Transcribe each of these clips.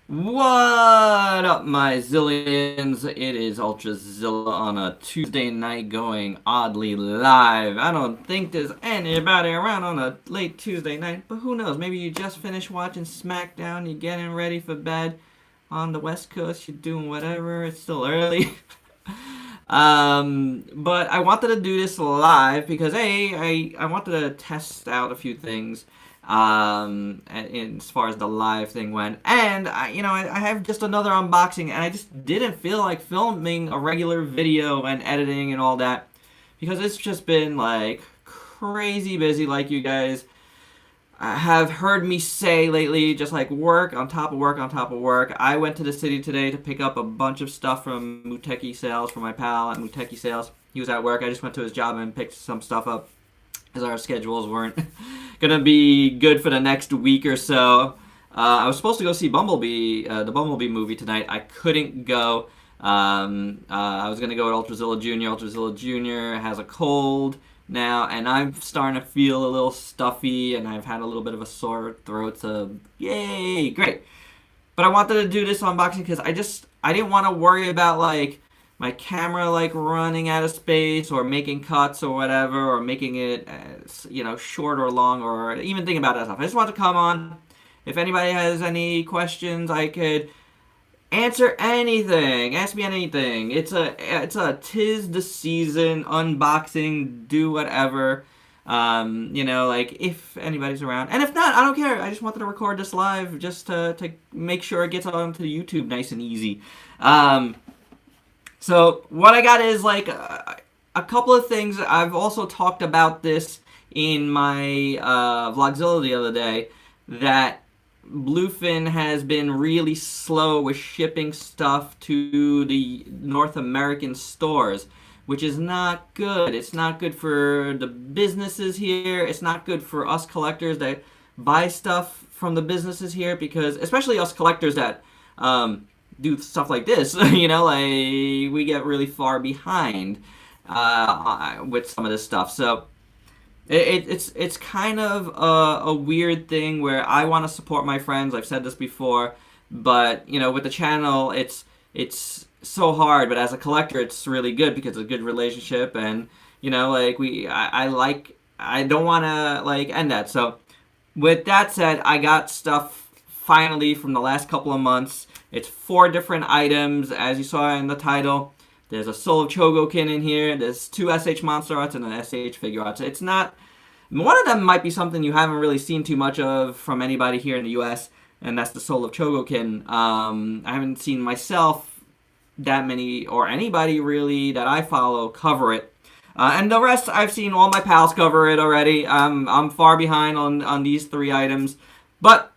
What up, my zillions? It is Ultrazilla on a Tuesday night going oddly live. I don't think there's anybody around on a late Tuesday night, but who knows? Maybe you just finished watching SmackDown, you're getting ready for bed on the West Coast, you're doing whatever, it's still early. But I wanted to do this live because I wanted to test out a few things as far as the live thing went, and I have just another unboxing, and I just didn't feel like filming a regular video and editing and all that because it's just been like crazy busy, like you guys have heard me say lately, just like work on top of work on top of work. I went to the city today to pick up a bunch of stuff from Muteki Sales, from my pal at Muteki Sales. He was at work. I just went to his job and picked some stuff up because our schedules weren't gonna be good for the next week or so. I was supposed to go see Bumblebee, the Bumblebee movie tonight. I couldn't go. I was gonna go with Ultrazilla Jr. Ultrazilla Jr. has a cold now, and I'm starting to feel a little stuffy, and I've had a little bit of a sore throat. So yay, great! But I wanted to do this unboxing because I didn't want to worry about like my camera like running out of space or making cuts or whatever, or making it short or long, or even thinking about that stuff. I just want to come on. If anybody has any questions, I could answer anything. Ask me anything. It's a tis the season unboxing. Do whatever. Like if anybody's around, and if not, I don't care. I just wanted to record this live just to make sure it gets onto YouTube nice and easy. So what I got is like a couple of things. I've also talked about this in my Vlogzilla the other day, that Bluefin has been really slow with shipping stuff to the North American stores, which is not good. It's not good for the businesses here. It's not good for us collectors that buy stuff from the businesses here, because especially us collectors that do stuff like this, like we get really far behind with some of this stuff. So it's kind of a weird thing where I want to support my friends. I've said this before, but with the channel, it's so hard. But as a collector, it's really good because it's a good relationship, and I don't want to end that. So with that said, I got stuff finally from the last couple of months. It's 4 different items, as you saw in the title. There's a Soul of Chogokin in here. There's 2 SH Monster Arts and an SH Figure Arts. It's not... One of them might be something you haven't really seen too much of from anybody here in the US, and that's the Soul of Chogokin. I haven't seen myself that many, or anybody really that I follow, cover it. And the rest, I've seen all my pals cover it already. I'm far behind on these 3 items. But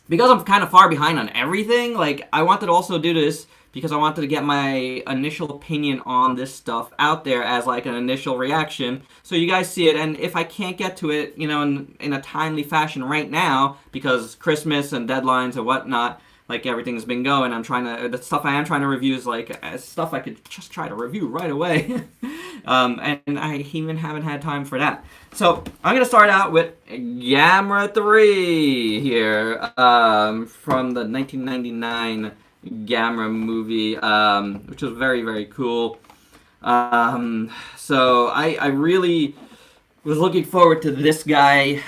because I'm kind of far behind on everything, I wanted to also do this because I wanted to get my initial opinion on this stuff out there as an initial reaction, so you guys see it. And if I can't get to it, in a timely fashion right now, because Christmas and deadlines and whatnot, everything's been going, the stuff I am trying to review is stuff I could just try to review right away. And I even haven't had time for that. So I'm going to start out with Gamera 3 here, from the 1999 Gamera movie, which was very, very cool. So I really was looking forward to this guy.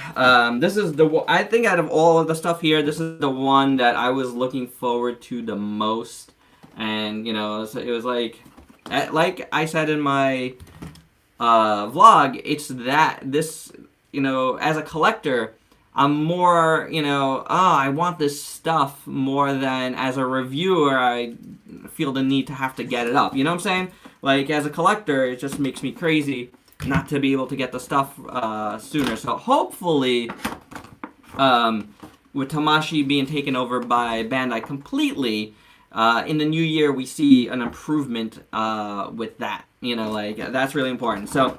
This is I think out of all of the stuff here, this is the one that I was looking forward to the most. And it was like I said in my vlog, it's that this as a collector, I'm more I want this stuff more than as a reviewer I feel the need to have to get it up. You know what I'm saying? As a collector, it just makes me crazy not to be able to get the stuff sooner. So hopefully, with Tamashii being taken over by Bandai completely, in the new year we see an improvement with that. That's really important. So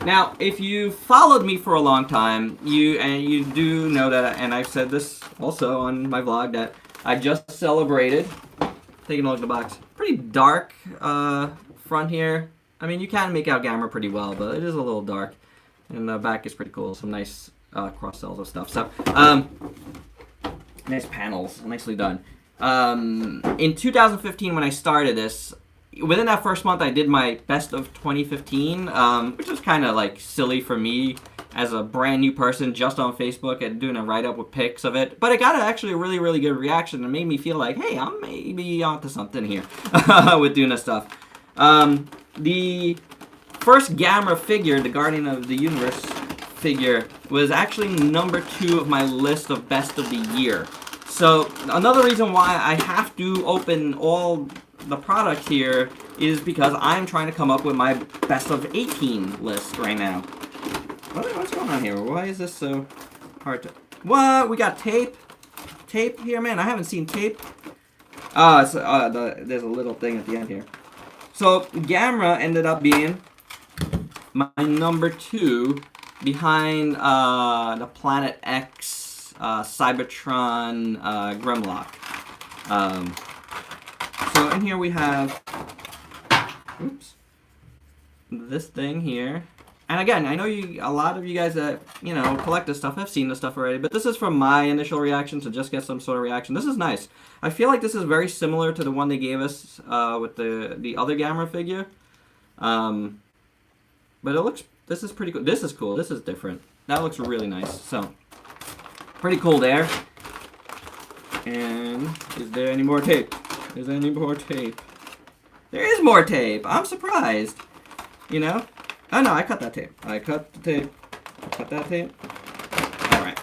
now, if you followed me for a long time, you do know that, and I've said this also on my vlog, that I just celebrated. Taking a look at the box, pretty dark front here. I mean, you can make out Gamera pretty well, but it is a little dark. And the back is pretty cool. Some nice cross-sells of stuff. So, Nice panels, nicely done. In 2015, when I started this, within that first month, I did my best of 2015, which was kind of like silly for me as a brand new person just on Facebook and doing a write-up with pics of it. But it got actually a really, really good reaction and made me feel like, hey, I'm maybe onto something here with doing this stuff. The first Gamera figure, the Guardian of the Universe figure, was actually number 2 of my list of best of the year. So another reason why I have to open all the products here is because I'm trying to come up with my best of 18 list right now. What's going on here? Why is this so hard to... What? We got tape? Tape here, man? I haven't seen tape. There's a little thing at the end here. So Gamera ended up being my number 2 behind the Planet X, Cybertron, Grimlock. So in here we have, oops, this thing here. And again, I know a lot of you guys that, you know, collect this stuff have seen this stuff already, but this is from my initial reaction to just get some sort of reaction. This is nice. I feel like this is very similar to the one they gave us with the other Gamera figure. But it looks, this is pretty cool. This is cool. This is different. That looks really nice. So, pretty cool there. And is there any more tape? Is there any more tape? There is more tape. I'm surprised. You know? Oh no, I cut that tape. I cut the tape. Cut that tape. Alright.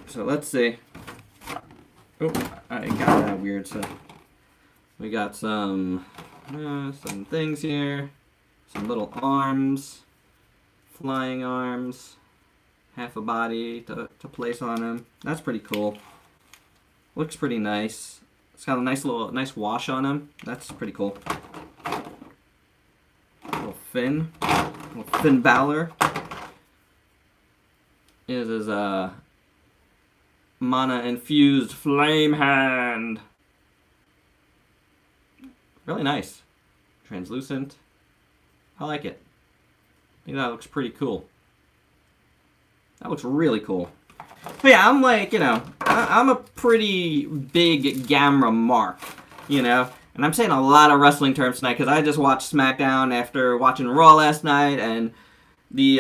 So let's see. Oh, I got that weird stuff. We got some things here. Some little arms. Flying arms. Half a body to place on him. That's pretty cool. Looks pretty nice. It's got a nice wash on him. That's pretty cool. Little Finn Balor. Is his mana infused flame hand. Really nice. Translucent. I like it. I think that looks pretty cool. That looks really cool. So yeah, I'm like, you know, I'm a pretty big Gamera mark, you know? And I'm saying a lot of wrestling terms tonight because I just watched SmackDown after watching Raw last night and the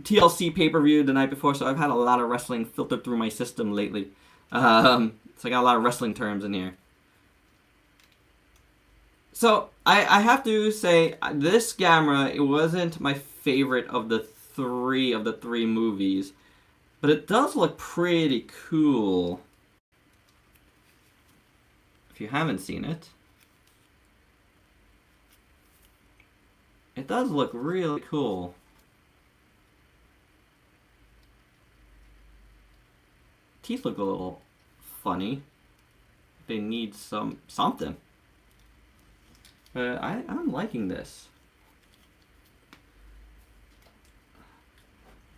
TLC pay-per-view the night before, so I've had a lot of wrestling filtered through my system lately. So I got a lot of wrestling terms in here. So I have to say, this Gamera, it wasn't my favorite of the three movies, but it does look pretty cool. If you haven't seen it, it does look really cool. Teeth look a little funny. They need something. But I'm liking this.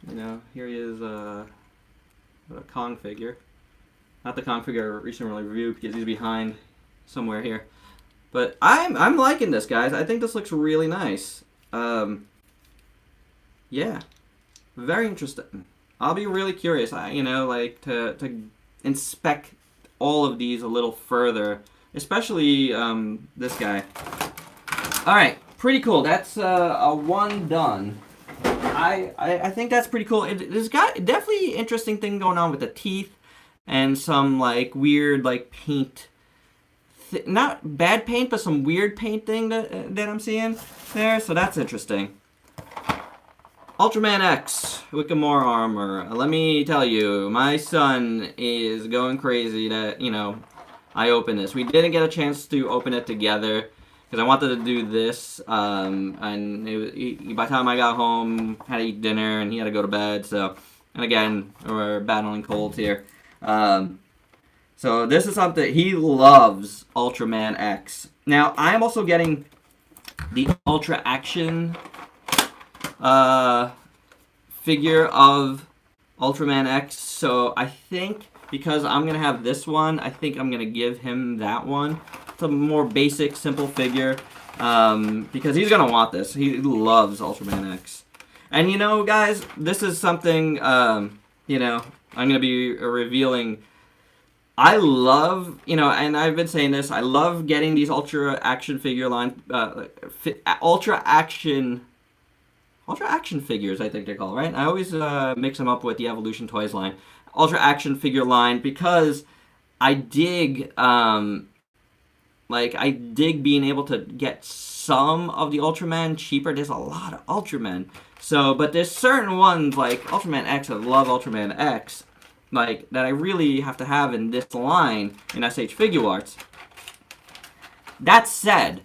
You know, here he is, a Kong figure. Not the Kong figure I recently reviewed because he's behind somewhere here. But I'm liking this, guys. I think this looks really nice. Yeah, very interesting. I'll be really curious. You know, like to inspect all of these a little further, especially this guy. All right, pretty cool. That's a one done. I think that's pretty cool. There's got definitely interesting thing going on with the teeth and some like weird like paint, not bad paint, but some weird paint thing that I'm seeing there. So that's interesting. Ultraman X with more armor. Let me tell you, my son is going crazy that, you know, I opened this. We didn't get a chance to open it together because I wanted to do this, and by the time I got home, had to eat dinner, and he had to go to bed, so, and again, we're battling colds here. So this is something, he loves Ultraman X. Now, I'm also getting the Ultra Action figure of Ultraman X, so I think, because I'm going to have this one, I think I'm going to give him that one. It's a more basic, simple figure, because he's going to want this. He loves Ultraman X. And you know, guys, this is something, you know, I'm going to be revealing. I love, you know, and I've been saying this, I love getting these Ultra Action figure line, Ultra Action figures, I think they're called, right? I always mix them up with the Evolution Toys line. Ultra Action figure line, because I dig, I dig being able to get some of the Ultraman cheaper. There's a lot of Ultraman. So, but there's certain ones, like Ultraman X, I love Ultraman X, like, that I really have to have in this line in SH Figuarts. That said,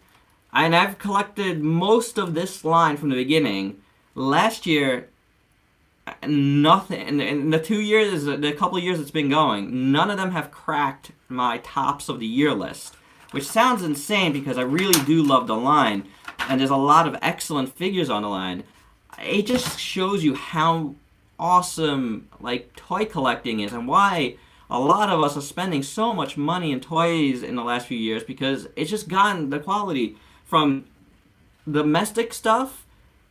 and I've collected most of this line from the beginning. Last year, nothing, in the 2 years, the couple of years it's been going, none of them have cracked my tops of the year list. Which sounds insane because I really do love the line, and there's a lot of excellent figures on the line. It just shows you how awesome, like, toy collecting is, and why a lot of us are spending so much money in toys in the last few years, because it's just gotten the quality from domestic stuff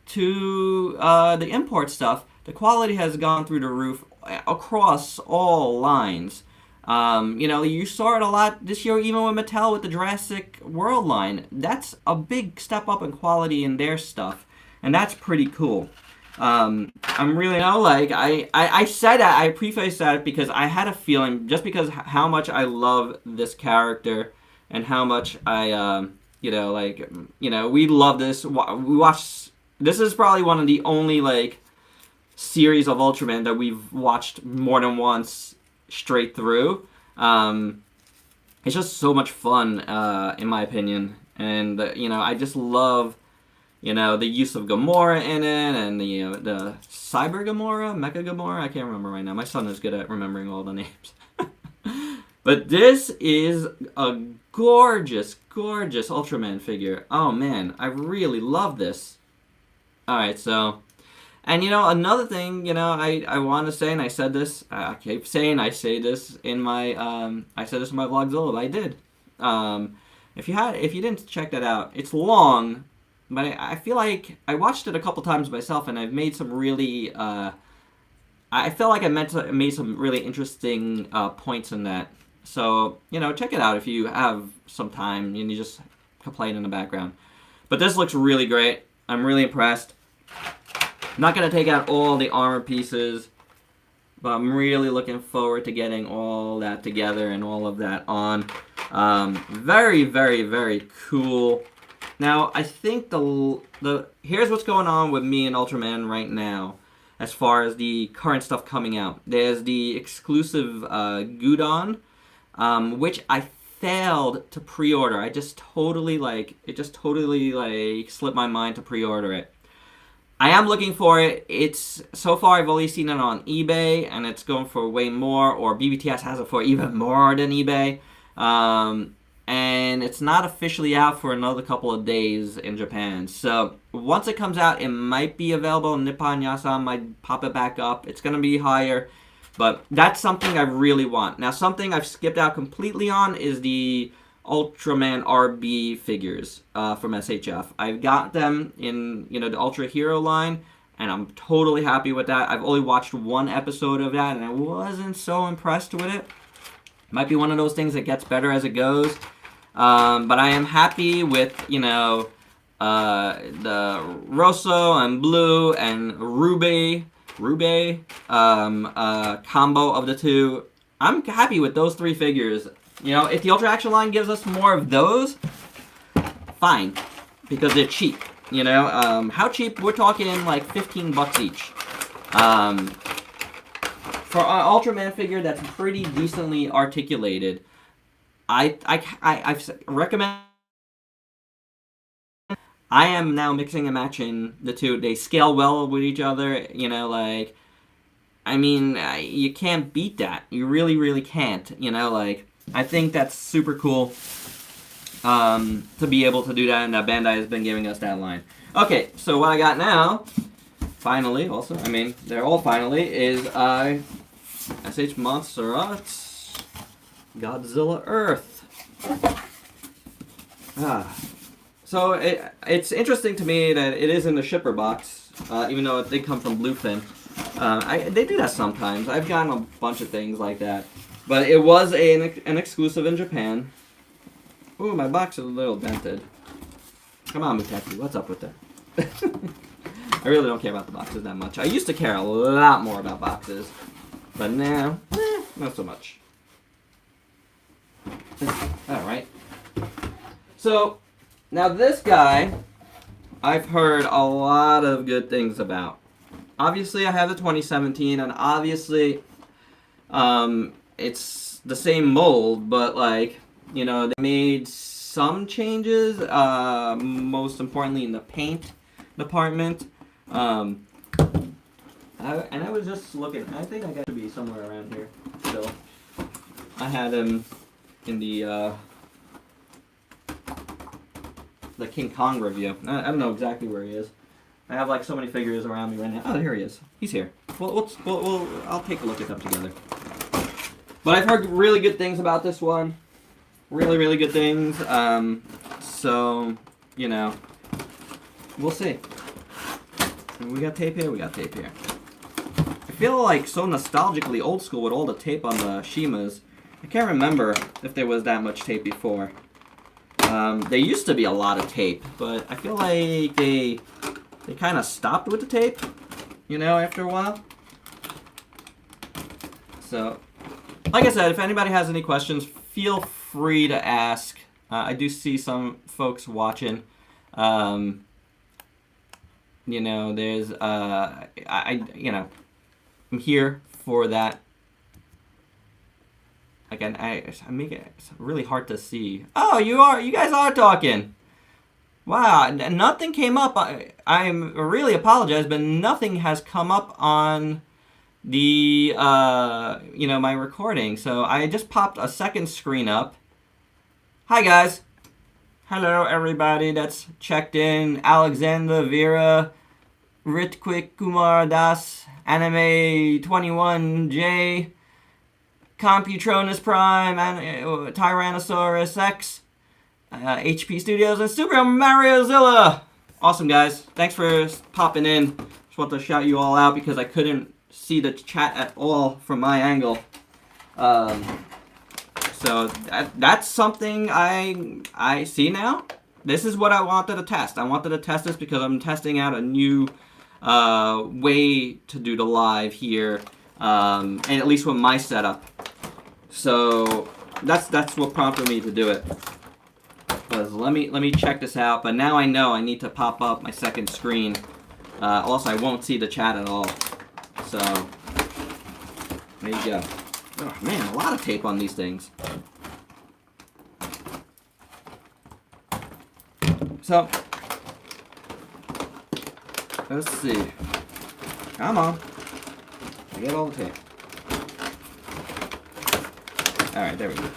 to the import stuff. The quality has gone through the roof across all lines. You know, you saw it a lot this year, even with Mattel with the Jurassic World line. That's a big step up in quality in their stuff, and that's pretty cool. I'm really, you know, like, I said that, I prefaced that because I had a feeling, just because how much I love this character, and how much I, you know, like, you know, we love this. We watched, this is probably one of the only, like, series of Ultraman that we've watched more than once straight through. It's just so much fun, in my opinion, and you know, I just love, you know, the use of Gamora in it, and the, you know, the Cyber Gamora, Mecha Gamora, I can't remember right now. My son is good at remembering all the names. But this is a gorgeous, gorgeous Ultraman figure. Oh man, I really love this. Alright, so, and you know, another thing, you know, I want to say, and I said this, I keep saying I say this in my, I said this in my Vlogzilla, but I did. If you didn't check that out, it's long, but I feel like I watched it a couple times myself, and I've made some really, I felt like I made some really interesting points in that. So, you know, check it out if you have some time and you just play it in the background. But this looks really great. I'm really impressed. I'm not going to take out all the armor pieces, but I'm really looking forward to getting all that together and all of that on. Very, very, very cool. Now, I think here's what's going on with me and Ultraman right now, as far as the current stuff coming out. There's the exclusive Gudon, which I failed to pre-order. I just totally, slipped my mind to pre-order it. I am looking for it. So far I've only seen it on eBay, and it's going for way more, or BBTS has it for even more than eBay. And it's not officially out for another couple of days in Japan. So once it comes out, it might be available. Nippon Yasan might pop it back up. It's going to be higher, but that's something I really want. Now, something I've skipped out completely on is the Ultraman RB figures from SHF. I've got them in, you know, the Ultra Hero line, and I'm totally happy with that. I've only watched one episode of that, and I wasn't so impressed with it. Might be one of those things that gets better as it goes. But I am happy with, you know, the Rosso and Blue and Ruby combo of the two. I'm happy with those three figures. You know, if the Ultra Action line gives us more of those, fine, because they're cheap. You know, how cheap? We're talking like $15 each. For an Ultraman figure that's pretty decently articulated, I recommend. I am now mixing and matching the two. They scale well with each other. You know, like, I mean, you can't beat that. You really, really can't. You know, like, I think that's super cool to be able to do that, and that Bandai has been giving us that line. Okay, so what I got now, finally, also, I mean, they're all finally, is SH Monster Arts Godzilla Earth. So it's interesting to me that it is in the shipper box, even though it did come from Bluefin. They do that sometimes. I've gotten a bunch of things like that. But it was an exclusive in Japan. Ooh, my box is a little dented. Come on, Muteki, what's up with that? I really don't care about the boxes that much. I used to care a lot more about boxes. But now, not so much. Alright. So, now this guy, I've heard a lot of good things about. Obviously, I have the 2017, and obviously, it's the same mold, but like, you know, they made some changes, most importantly in the paint department. And I was just looking, I think I got to be somewhere around here still. I had him in the King Kong review. I don't know exactly where he is. I have like so many figures around me right now. Oh, here he is. He's here. I'll take a look at them together. But I've heard really good things about this one. Really, really good things. So, you know, we'll see. We got tape here, we got tape here. I feel like so nostalgically old school with all the tape on the Shmas. I can't remember if there was that much tape before. There used to be a lot of tape, but I feel like they kind of stopped with the tape, you know, after a while. So, like I said, if anybody has any questions, feel free to ask. I do see some folks watching. You know, there's, you know, I'm here for that. Again, I make it really hard to see. Oh, you guys are talking. Wow, nothing came up. I really apologize, but nothing has come up on the, you know, my recording. So I just popped a second screen up. Hi, guys. Hello, everybody that's checked in. Alexander, Vera, Ritwik, Kumar, Das, Anime 21J, Computronus Prime, and Tyrannosaurus X, HP Studios, and Super Mariozilla. Awesome, guys. Thanks for popping in. Just want to shout you all out because I couldn't see the chat at all from my angle. So that's something I see now. This is what I wanted to test. I wanted to test this because I'm testing out a new way to do the live here, and at least with my setup. So that's what prompted me to do it. Because let me check this out. But now I know I need to pop up my second screen. Also, I won't see the chat at all. So there you go. Oh man, a lot of tape on these things. So let's see. Come on. I get all the tape. Alright, there we go.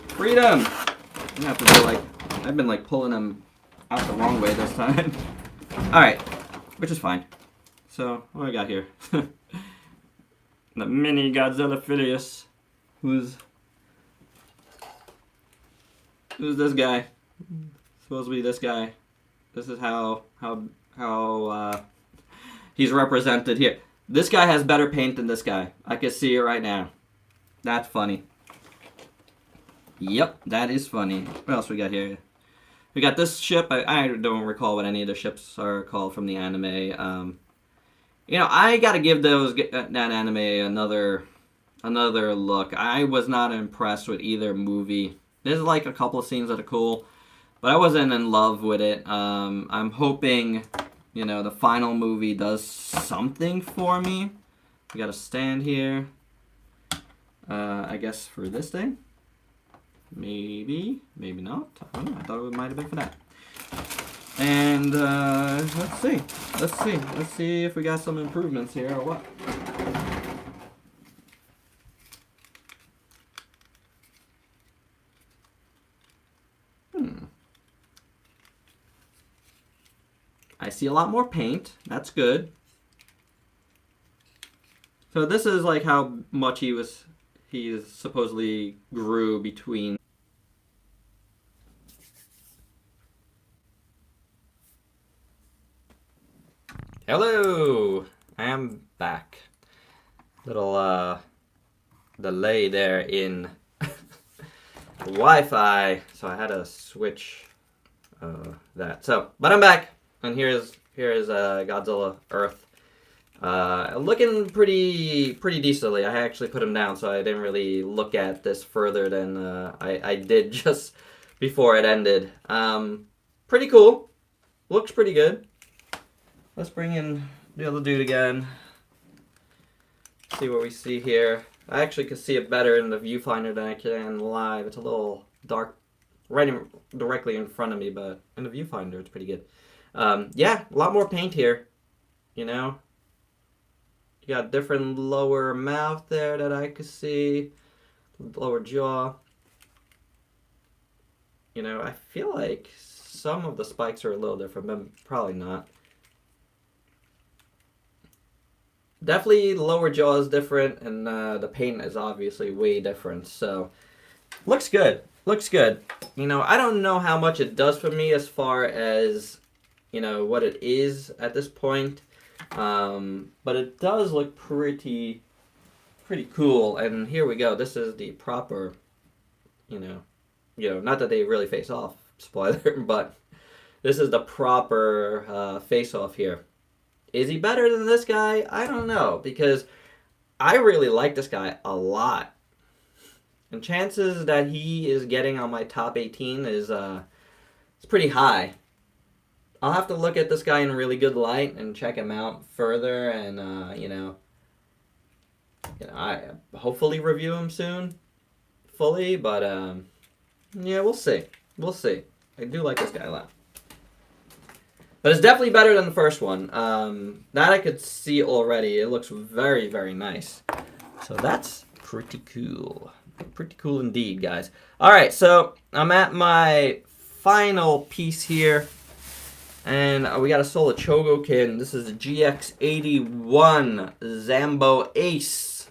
Freedom! I'm gonna have to go like, I've been like pulling them out the wrong way this time. Alright, which is fine. So, what do I got here? The mini Godzilla Phileas. Who's this guy? Supposed to be this guy. This is how he's represented here. This guy has better paint than this guy. I can see it right now. That's funny. Yep, that is funny. What else we got here? We got this ship. I don't recall what any of the ships are called from the anime. You know, I gotta give that anime another look. I was not impressed with either movie. There's like a couple of scenes that are cool, but I wasn't in love with it. I'm hoping, you know, the final movie does something for me. We got a stand here. I guess for this thing. Maybe not. I don't know. I thought it might have been for that. And let's see if we got some improvements here or what. I see a lot more paint. That's good. So this is like how much he supposedly grew between. Hello! I am back. Little delay there in Wi-Fi, so I had to switch that. But I'm back, and here's Godzilla Earth. Looking pretty decently. I actually put him down, so I didn't really look at this further than I did just before it ended. Pretty cool. Looks pretty good. Let's bring in the other dude again. See what we see here. I actually can see it better in the viewfinder than I can live. It's a little dark directly in front of me, but in the viewfinder it's pretty good. Yeah, a lot more paint here. You know? You got different lower mouth there that I could see. Lower jaw. You know, I feel like some of the spikes are a little different, but probably not. Definitely the lower jaw is different, and the paint is obviously way different. So, looks good. Looks good. You know, I don't know how much it does for me as far as, you know, what it is at this point. But it does look pretty cool. And here we go. This is the proper, you know, not that they really face off, spoiler, but this is the proper face off here. Is he better than this guy? I don't know, because I really like this guy a lot. And chances that he is getting on my top 18 is it's pretty high. I'll have to look at this guy in really good light and check him out further, and you know, I hopefully review him soon, fully. But yeah, we'll see. We'll see. I do like this guy a lot. But it's definitely better than the first one. That I could see already. It looks very, very nice. So that's pretty cool. Pretty cool indeed, guys. All so I'm at my final piece here. And we got a Solar Chogokin. This is a GX81 Zambo Ace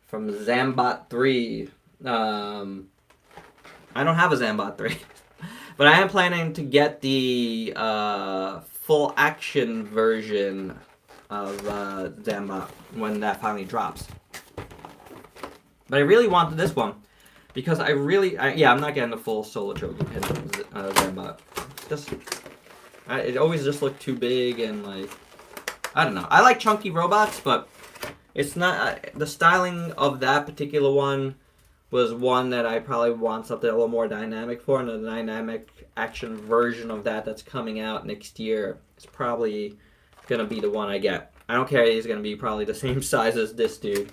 from Zambot 3. I don't have a Zambot 3. But I am planning to get the full action version of Zambot when that finally drops. But I really wanted this one because I'm not getting the full Solar Chogokin Zambot. It always just looked too big and like, I don't know. I like chunky robots, but it's not the styling of that particular one was one that I probably want something a little more dynamic for, and the dynamic action version of that that's coming out next year is probably gonna be the one I get. I don't care, he's gonna be probably the same size as this dude,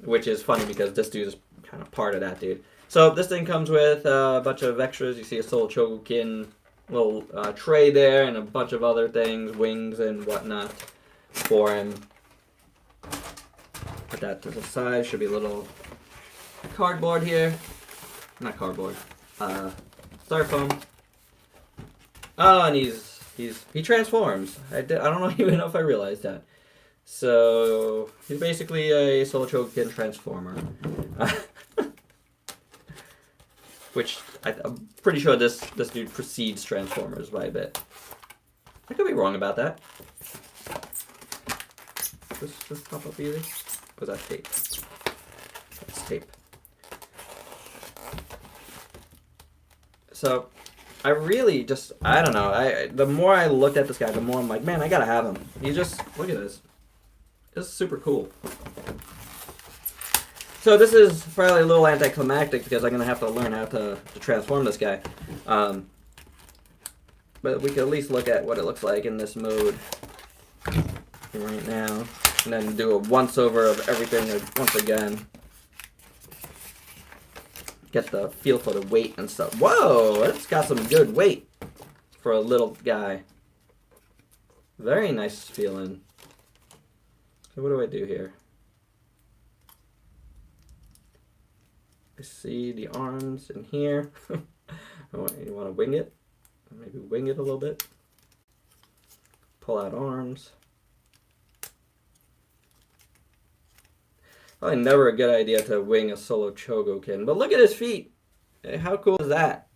which is funny because this dude is kind of part of that dude. So this thing comes with a bunch of extras. You see a Soul Chogokin little tray there and a bunch of other things, wings and whatnot for him. Put that to the side. Should be a little cardboard here. Not cardboard. Styrofoam. Oh, and he transforms. I don't even know if I realized that. So he's basically a Soul Chogokin transformer. Which I'm pretty sure this dude precedes Transformers by a bit. I could be wrong about that. Does this pop up easy? Was that tape? That's tape. So, I really just, I don't know. The more I looked at this guy, the more I'm like, man, I gotta have him. He's just, look at this. This is super cool. So this is probably a little anticlimactic because I'm going to have to learn how to transform this guy. But we can at least look at what it looks like in this mode right now. And then do a once-over of everything once again. Get the feel for the weight and stuff. Whoa, it's got some good weight for a little guy. Very nice feeling. So what do I do here? I see the arms in here. You want to wing it? Maybe wing it a little bit. Pull out arms. Probably never a good idea to wing a Solar Chogokin, but look at his feet. How cool is that?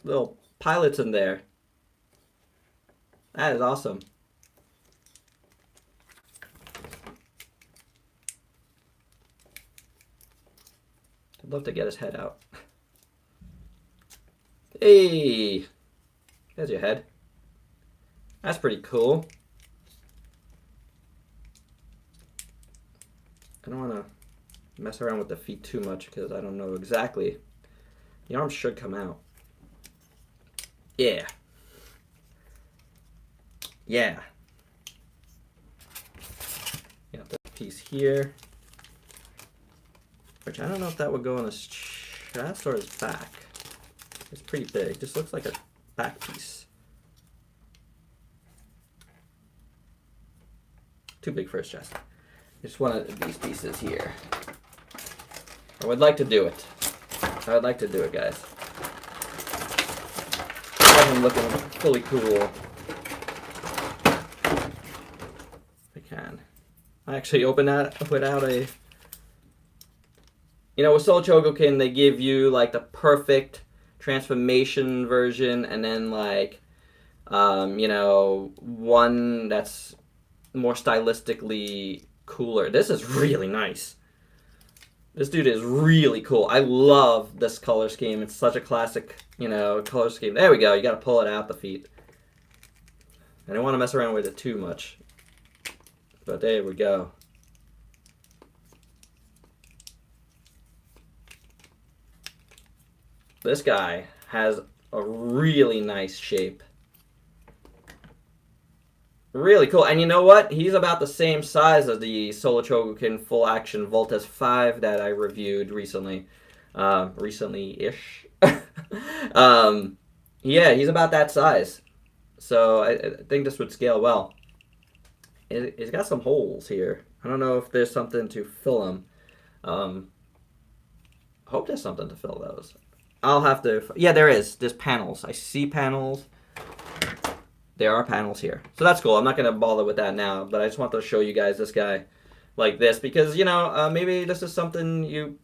Little pilots in there. That is awesome. I'd love to get his head out. Hey! There's your head. That's pretty cool. I don't want to mess around with the feet too much because I don't know exactly. The arms should come out. Yeah. Yeah. You got this piece here. Which I don't know if that would go on his chest or his back. It's pretty big. Just looks like a back piece. Too big for his chest. Just one of these pieces here. I would like to do it. I would like to do it, guys. Have him looking fully cool. If I can. I actually opened that without a... You know, with Soul Chogokin, they give you, like, the perfect transformation version, and then, like, you know, one that's more stylistically cooler. This is really nice. This dude is really cool. I love this color scheme. It's such a classic, you know, color scheme. There we go. You got to pull it out the feet. I don't want to mess around with it too much. But there we go. This guy has a really nice shape. Really cool. And you know what? He's about the same size as the Soul Chogokin Full Action Voltes 5 that I reviewed recently. Recently-ish. Yeah, he's about that size. So I think this would scale well. It's got some holes here. I don't know if there's something to fill them. I hope there's something to fill those. I'll have to... Yeah, there is. There's panels. I see panels. There are panels here. So that's cool. I'm not going to bother with that now, but I just want to show you guys this guy like this because, you know, maybe this is something you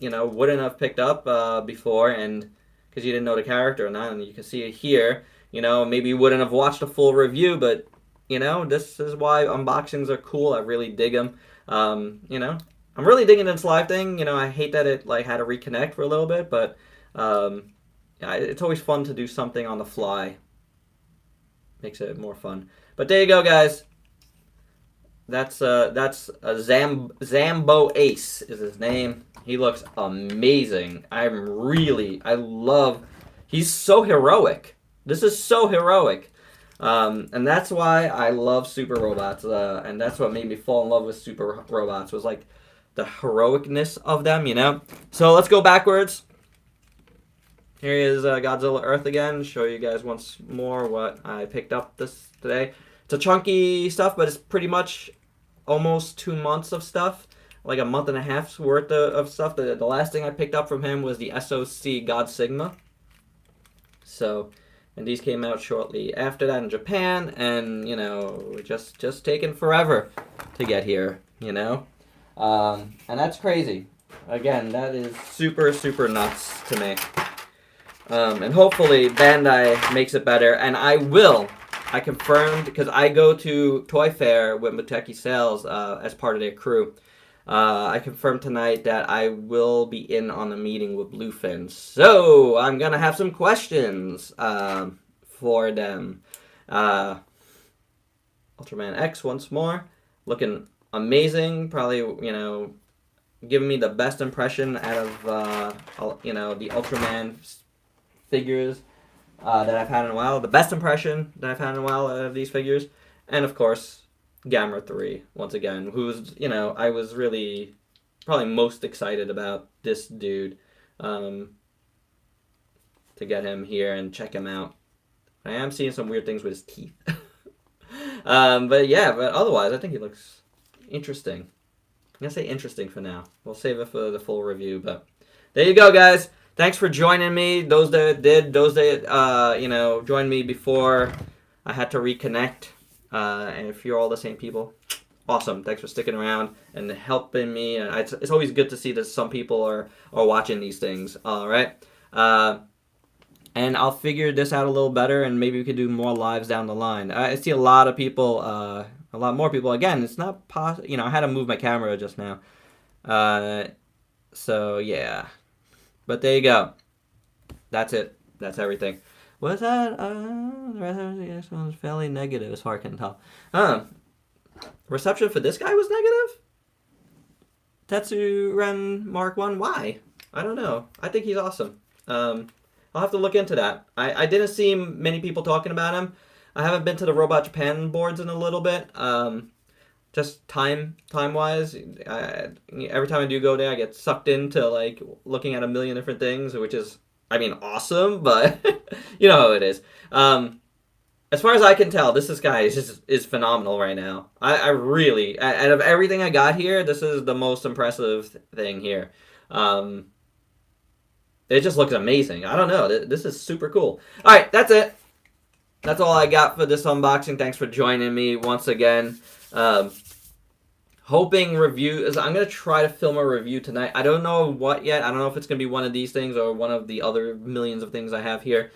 know, wouldn't have picked up before and because you didn't know the character or not, and you can see it here. You know, maybe you wouldn't have watched a full review, but, you know, this is why unboxings are cool. I really dig them. You know, I'm really digging this live thing. You know, I hate that it, like, had to reconnect for a little bit, but yeah, it's always fun to do something on the fly. Makes it more fun. But there you go, guys. That's a Zambo Ace is his name. He looks amazing. I love... He's so heroic. This is so heroic. And that's why I love super robots. And that's what made me fall in love with super robots. Was like the heroicness of them, you know? So let's go backwards. Here is Godzilla Earth again. Show you guys once more what I picked up this today. It's a chunky stuff, but it's pretty much almost 2 months of stuff. Like a month and a half's worth of stuff. The last thing I picked up from him was the SOC God Sigma. So, and these came out shortly after that in Japan. And, you know, just taken forever to get here, you know. And that's crazy. Again, that is super, super nuts to me. And hopefully Bandai makes it better. And I confirmed, because I go to Toy Fair with Muteki Sales as part of their crew. I confirmed tonight that I will be in on the meeting with Bluefin. So I'm going to have some questions for them. Ultraman X once more. Looking amazing. Probably, you know, giving me the best impression out of, you know, the Ultraman figures that I've had in a while. The best impression that I've had in a while of these figures. And, of course, Gamera 3, once again, who's, you know, I was really probably most excited about this dude to get him here and check him out. I am seeing some weird things with his teeth. But, yeah, but otherwise, I think he looks interesting. I'm going to say interesting for now. We'll save it for the full review, but there you go, guys. Thanks for joining me. Those that did, those that, you know, joined me before I had to reconnect. And if you're all the same people, awesome. Thanks for sticking around and helping me. It's always good to see that some people are watching these things. All right. and I'll figure this out a little better, and maybe we could do more lives down the line. I see a lot of people, a lot more people. Again, it's not possible. You know, I had to move my camera just now. So yeah, but there you go. That's it. That's everything. Was that? The rest of the experience was fairly negative, as far as I can tell. Reception for this guy was negative. Tetsuren Mark 1. Why? I don't know. I think he's awesome. I'll have to look into that. I didn't see many people talking about him. I haven't been to the Robot Japan boards in a little bit. Just time wise, every time I do go there, I get sucked into like looking at a million different things, which is, I mean, awesome, but you know how it is. As far as I can tell, this guy is phenomenal right now. I really, out of everything I got here, this is the most impressive thing here. It just looks amazing. I don't know. This is super cool. All right, that's it. That's all I got for this unboxing. Thanks for joining me once again. Hoping reviews. I'm going to try to film a review tonight. I don't know what yet. I don't know if it's going to be one of these things or one of the other millions of things I have here.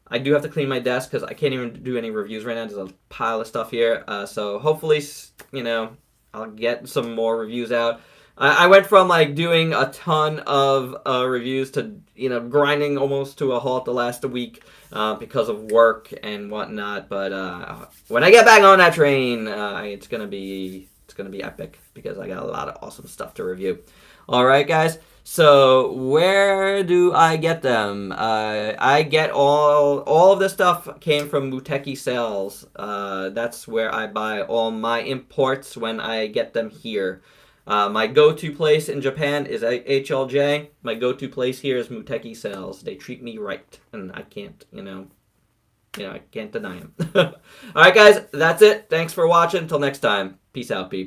I do have to clean my desk because I can't even do any reviews right now. There's a pile of stuff here. So hopefully, you know, I'll get some more reviews out. I went from like doing a ton of reviews to, you know, grinding almost to a halt the last week because of work and whatnot. But when I get back on that train, it's gonna be epic because I got a lot of awesome stuff to review. All right, guys. So where do I get them? I get all of this stuff came from Muteki Sales. That's where I buy all my imports when I get them here. My go-to place in Japan is HLJ. My go-to place here is Muteki Sales. They treat me right, and I can't, I can't deny them. All right, guys, that's it. Thanks for watching. Until next time, peace out, people.